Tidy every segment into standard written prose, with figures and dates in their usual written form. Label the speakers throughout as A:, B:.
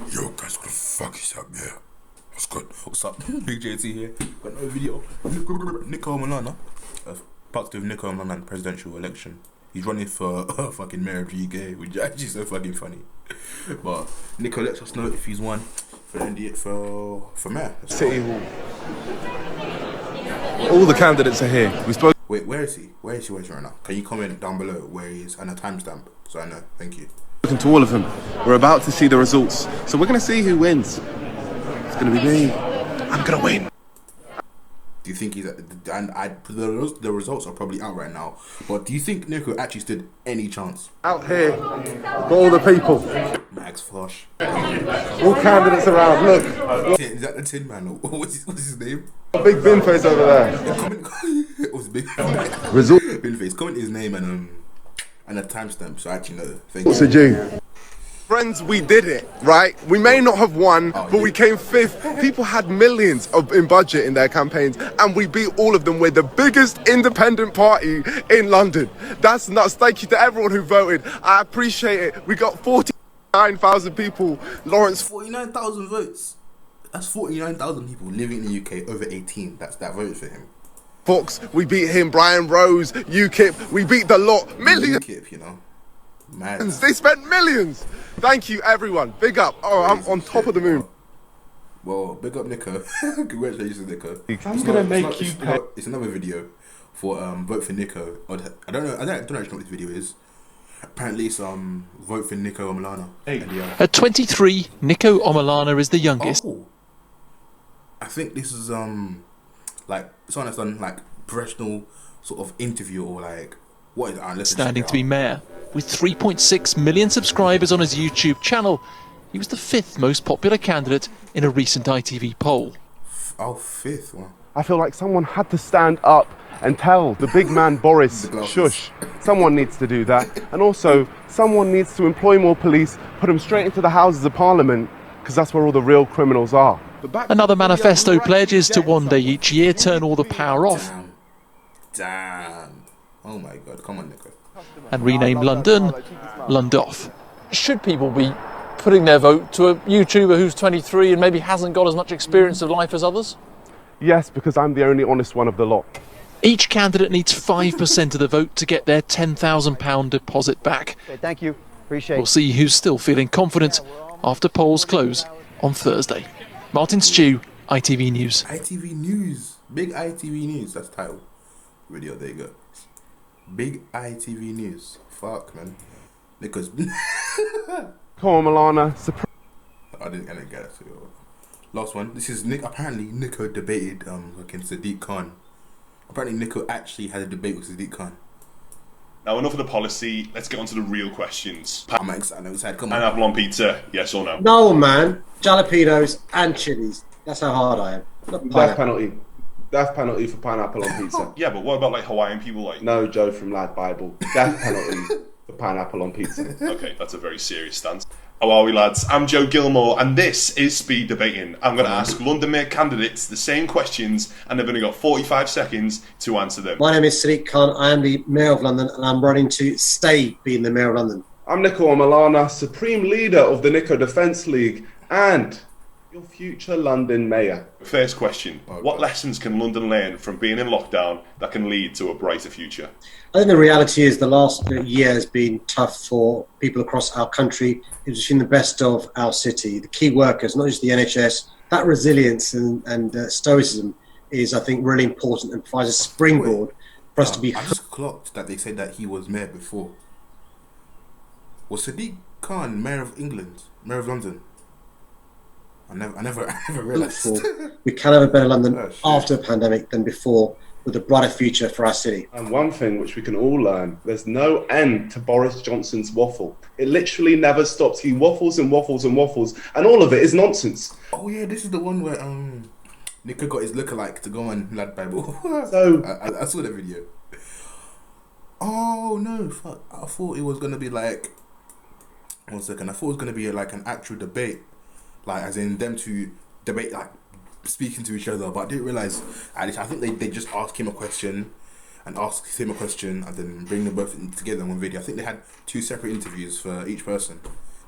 A: Yo guys, what the fuck is up, yeah? What's good? What's up? Big JT here. Got no video. Niko Olmilana. Part of Niko Olmilana presidential election. He's running for fucking mayor of the UK, which is actually so fucking funny. But Niko lets us know if he's won for mayor.
B: City Hall. All the candidates are here. We spoke.
A: Wait, where is he? Where is he right now? Can you comment down below where he is and a timestamp so I know? Thank you.
B: To all of them. We're about to see the results. So we're going to see who wins. It's going to be me. I'm going to win.
A: Do you think he's... the results are probably out right now. But do you think Niko actually stood any chance?
B: Out here for all the people.
A: Max Flush.
B: All candidates around. Look.
A: Is that the Tin Man? What's his name?
B: Big bin face over there.
A: It was Big
B: Result.
A: Bin face. Comment his name and a timestamp so I actually know. Thank
B: What's
A: you.
B: it do? Friends, we did it, right? We may not have won, but we came fifth. People had millions in budget in their campaigns, and we beat all of them. We're the biggest independent party in London. That's nuts. Thank you to everyone who voted. I appreciate it. We got 49,000 people. Lawrence,
A: 49,000 votes. That's 49,000 people living in the UK over 18. That voted for him.
B: Fox, we beat him. Brian Rose, UKIP, we beat the lot. Millions.
A: UKIP, you know. Mad.
B: They spent millions. Thank you, everyone. Big up. Oh, I'm on top of the moon.
A: Well, big up Niko. Congratulations, Niko.
B: I'm gonna make you pay.
A: It's another video for vote for Niko. I don't actually know what this video is. Apparently, it's vote for Niko Olmilana.
C: Hey.
D: At 23, Niko Olmilana is the youngest.
A: Oh. I think this is like someone that's done like professional sort of interview or like what is it? Let's
D: Standing to be mayor. With 3.6 million subscribers on his YouTube channel, he was the 5th most popular candidate in a recent ITV poll.
A: Oh, 5th one.
B: I feel like someone had to stand up and tell the big man Boris, shush. Someone needs to do that. And also, someone needs to employ more police, put them straight into the Houses of Parliament, because that's where all the real criminals are.
D: Another manifesto pledges to one day each year turn all the power off.
A: Damn. Oh my God, come on, Niko.
D: And rename London Lundoff.
E: Should people be putting their vote to a YouTuber who's 23 and maybe hasn't got as much experience of life as others?
B: Yes, because I'm the only honest one of the lot.
D: Each candidate needs 5% of the vote to get their £10,000 deposit back.
F: Okay, thank you. Appreciate it.
D: We'll see who's still feeling confident after polls close on Thursday. Martin Stew, ITV News.
A: ITV News. Big ITV News. That's the title. Video, there you go. Big ITV News. Fuck, man. Niko's...
B: Olmilana,
A: I didn't get it. So, last one. This is Nick. Apparently, Niko debated fucking Sadiq Khan. Apparently, Niko actually had a debate with Sadiq Khan.
C: Now, enough of the policy. Let's get on to the real questions.
A: I'm excited. Come on.
C: Pineapple on pizza, yes or no?
F: No, man. Jalapenos and chilies. That's how hard I am. Not
B: death penalty. Death penalty for pineapple on pizza.
C: Yeah, but what about like Hawaiian people like?
B: No, Joe from Lad Bible. Death penalty for pineapple on pizza.
C: Okay, that's a very serious stance. How are we, lads? I'm Joe Gilmore, and this is Speed Debating. I'm going to ask London Mayor candidates the same questions, and they've only got 45 seconds to answer them.
F: My name is Sadiq Khan. I am the Mayor of London, and I'm running to stay being the Mayor of London.
B: I'm Niko Olmilana, Supreme Leader of the Niko Defence League, and your future London Mayor.
C: First question. What lessons can London learn from being in lockdown that can lead to a brighter future?
F: I think the reality is the last year has been tough for people across our country. It's been the best of our city. The key workers, not just the NHS, that resilience and stoicism is, I think, really important and provides a springboard for us to be...
A: I just clocked that they said that he was mayor before. Was Sadiq Khan mayor of England? Mayor of London? I never realised.
F: We can have a better London after the pandemic than before, with a brighter future for our city.
B: And one thing which we can all learn, there's no end to Boris Johnson's waffle. It literally never stops. He waffles and waffles and waffles, and all of it is nonsense.
A: Oh yeah, this is the one where Niko got his lookalike to go on Lad Bible.
B: So
A: I saw the video. Oh no, fuck. I thought it was gonna be like 1 second, I thought it was gonna be like an actual debate. Like as in them to debate, like speaking to each other, but I didn't realise. I think they just asked him a question and asked him a question and then bring them both together in one video. I think they had 2 separate interviews for each person.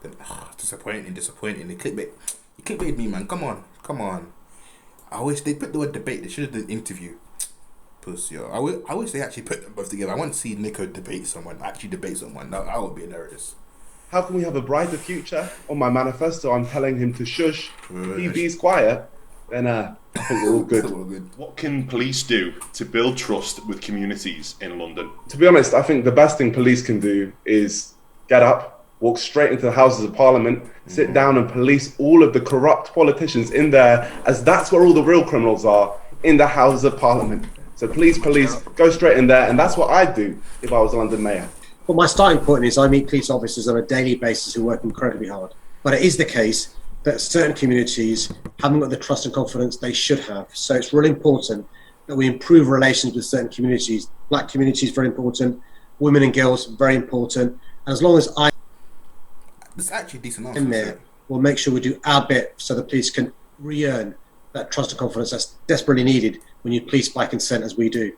A: Then disappointing. They clickbait me, man. Come on. I wish they put the word debate. They should have done interview. Pussy, yo. I wish they actually put them both together. I want to see Niko debate someone. That would be hilarious.
B: How can we have a brighter future? On my manifesto, I'm telling him to shush. If he's quiet, then I think we're all good.
C: What can police do to build trust with communities in London?
B: To be honest, I think the best thing police can do is get up, walk straight into the Houses of Parliament, sit down and police all of the corrupt politicians in there, as that's where all the real criminals are, in the Houses of Parliament. So please, police, go straight in there, and that's what I'd do if I was London Mayor.
F: Well, my starting point is I meet police officers on a daily basis who work incredibly hard. But it is the case that certain communities haven't got the trust and confidence they should have. So it's really important that we improve relations with certain communities. Black communities, very important. Women and girls, very important. And as long as
A: It's actually a decent answer.
F: I'm there, we'll make sure we do our bit so the police can re-earn that trust and confidence that's desperately needed when you police by consent as we do.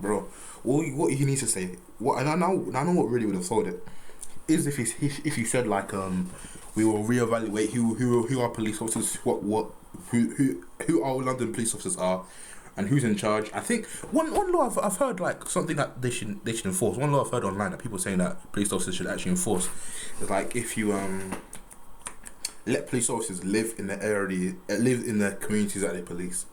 A: Bro, what you need to say, I know what really would have sold it, is if he said like we will reevaluate who our police officers, who our London police officers are, and who's in charge. I think one law I've heard like something that they should enforce. One law I've heard online that people saying that police officers should actually enforce is like if you let police officers live in the area, live in the communities that they police.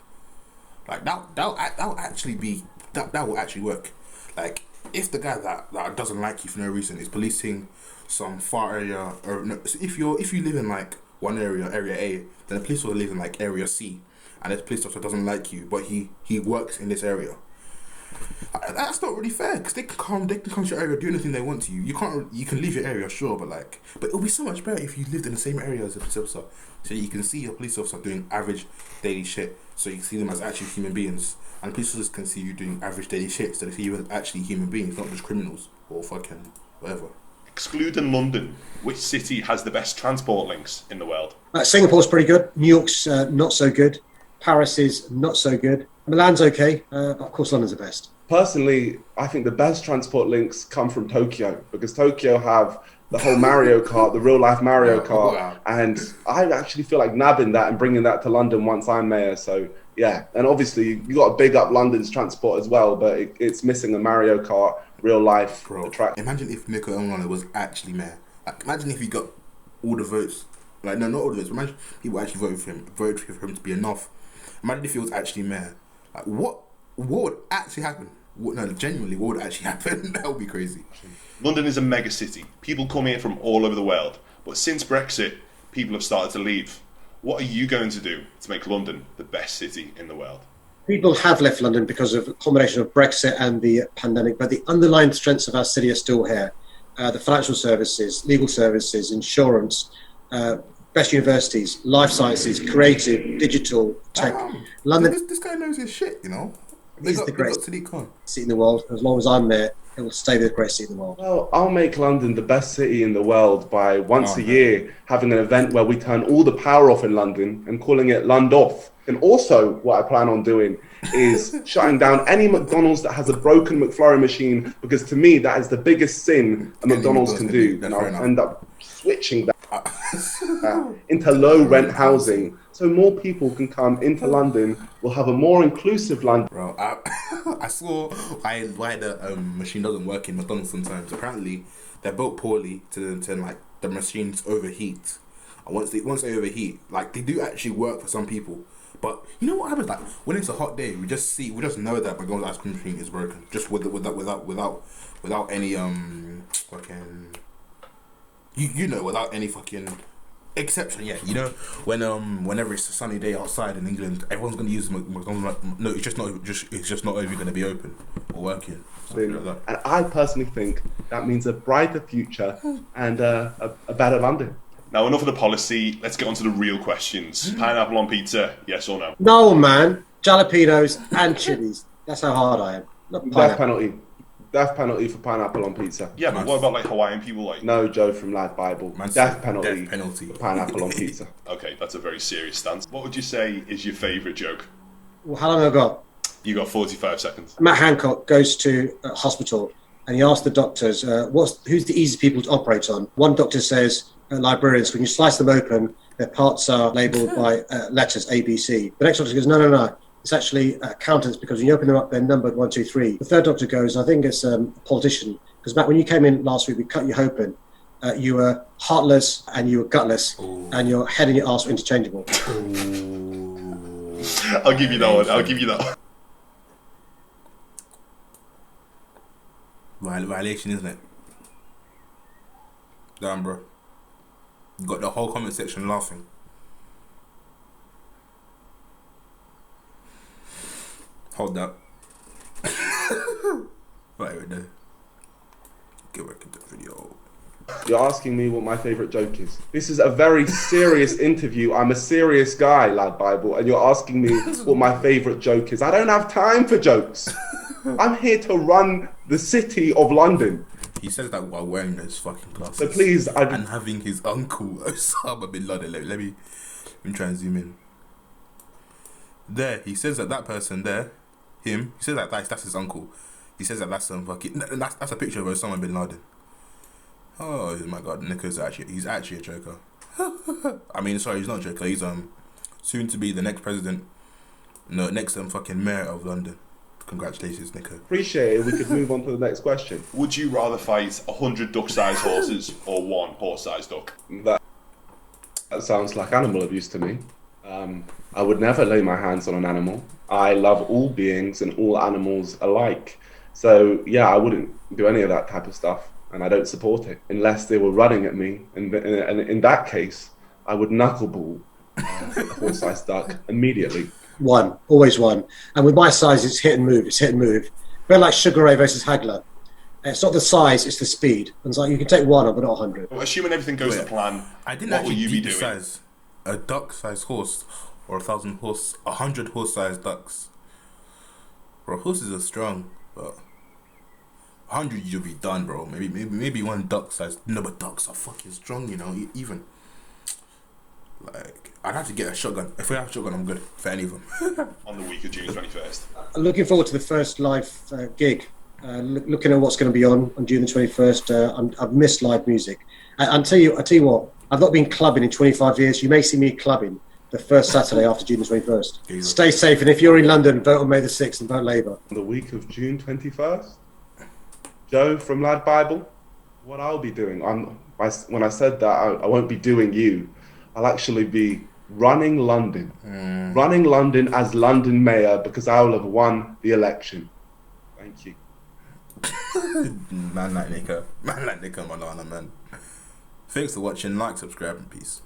A: Like that will actually work. Like if the guy that doesn't like you for no reason is policing some far area, or no, so if you live in like one area A, then the police officer lives in like area C, and this police officer doesn't like you, but he works in this area. That's not really fair, because they can come to your area, do anything they want to you. You can leave your area, sure, but it'll be so much better if you lived in the same area as a police officer, so you can see your police officer doing average daily shit, so you can see them as actually human beings, and police officers can see you doing average daily shit, so they see you as actually human beings, not just criminals or fucking whatever.
C: Excluding London, which city has the best transport links in the world?
F: Singapore's pretty good. New York's not so good. Paris is not so good. Milan's okay. Of course, London's the best.
B: Personally, I think the best transport links come from Tokyo, because Tokyo have the whole Mario Kart, the real life Mario Kart, and I actually feel like nabbing that and bringing that to London once I'm mayor. So yeah, and obviously you got to big up London's transport as well, but it's missing a Mario Kart real life track.
A: Imagine if Niko Olmilana was actually mayor. Like, imagine if he got all the votes. Like, no, not all the votes. Imagine people actually voted for him to be enough. Imagine if he was actually mayor. Like, what would actually happen? Genuinely, what would actually happen? That would be crazy.
C: London is a mega city. People come here from all over the world. But since Brexit, people have started to leave. What are you going to do to make London the best city in the world?
F: People have left London because of a combination of Brexit and the pandemic, but the underlying strengths of our city are still here. The financial services, legal services, insurance, best universities, life sciences, creative, digital, tech. London.
A: This guy knows his shit, you know.
F: Is the greatest
A: Sadiq
F: city in the world. As long as I'm there, it will stay the greatest city in the world.
B: Well, I'll make London the best city in the world by once a year having an event where we turn all the power off in London and calling it Lundoff. And also, what I plan on doing is shutting down any McDonald's that has a broken McFlurry machine, because to me, that is the biggest sin a McDonald's can do. And I'll end up switching that into low rent housing, so more people can come into London. We'll have a more inclusive London.
A: Bro, I saw why the machine doesn't work in McDonald's sometimes. Apparently, they're built poorly to like the machines overheat. And once they overheat, like they do actually work for some people. But you know what happens? Like when it's a hot day, we just know that McDonald's ice cream machine is broken, just without any fucking without any fucking exception. Yeah, you know, whenever it's a sunny day outside in England, everyone's gonna use McDonald's. No, it's just not even gonna be open or working. Like that.
B: And I personally think that means a brighter future and a better London.
C: Now, enough of the policy. Let's get on to the real questions. Pineapple on pizza, yes or no?
F: No, man. Jalapenos and chilies. That's how hard I am. Not
B: Death penalty. Death penalty for pineapple on pizza.
C: Yeah, but what about like Hawaiian people? Like
B: no, Joe from Lad Bible. Death penalty for pineapple on pizza.
C: Okay, that's a very serious stance. What would you say is your favourite joke?
F: Well, how long have I got?
C: You got 45 seconds.
F: Matt Hancock goes to a hospital and he asked the doctors, who's the easiest people to operate on? One doctor says, librarians, when you slice them open, their parts are labelled by letters A, B, C. The next doctor goes, no. It's actually accountants, because when you open them up, they're numbered 1, 2, 3. The third doctor goes, I think it's a politician, because back when you came in last week, we cut you open. You were heartless and you were gutless, and your head and your arse were interchangeable.
C: I'll give you that one. I'll give you that one.
A: Violation, isn't it? Damn, bro. You got the whole comment section laughing. Hold that. Right there. Get back into the video.
B: You're asking me what my favourite joke is. This is a very serious interview. I'm a serious guy, lad Bible, and you're asking me what my favourite joke is. I don't have time for jokes. I'm here to run the city of London.
A: He says that while wearing those fucking glasses.
B: So please,
A: and having his uncle Osama bin Laden. Let me try and zoom in. There, he says that person there, him. He says that that's his uncle. He says that that's some fucking. That's a picture of Osama bin Laden. Oh my God, Niko's he's actually a joker. I mean, sorry, he's not a joker. He's soon to be the next president. No, next fucking mayor of London. Congratulations, Niko.
B: Appreciate it. We could move on to the next question.
C: Would you rather fight 100 duck-sized horses or 1 horse-sized duck?
B: That sounds like animal abuse to me. I would never lay my hands on an animal. I love all beings and all animals alike. So yeah, I wouldn't do any of that type of stuff, and I don't support it unless they were running at me. And in that case, I would knuckleball a horse-sized duck immediately.
F: 1, always 1. And with my size, it's hit and move. It's hit and move. Very like Sugar Ray versus Hagler. It's not the size, it's the speed. And it's like you can take 1 on, but not 100.
C: Well, assuming everything goes to plan,
A: I didn't
C: what will you be doing?
A: Size a duck-sized horse or 100 horse-sized ducks. Bro, horses are strong, but 100 you'll be done, bro. Maybe 1 duck-sized. No, but ducks are fucking strong, you know. Even like I'd have to get a shotgun. If we have a shotgun, I'm good for any of them.
C: On the week of June 21st.
F: Looking forward to the first live gig. Looking at what's going to be on June the 21st. I've missed live music. I'll tell you what. I've not been clubbing in 25 years. You may see me clubbing the first Saturday after June the 21st. Stay safe, and if you're in London, vote on May the 6th and vote Labour.
B: The week of June 21st. Joe from Lad Bible. What I'll be doing? When I said that, I won't be doing you. I'll actually be running London. Running London as London Mayor, because I will have won the election. Thank you.
A: Man like Niko, Olmilana, man. Thanks for watching. Like, subscribe, and peace.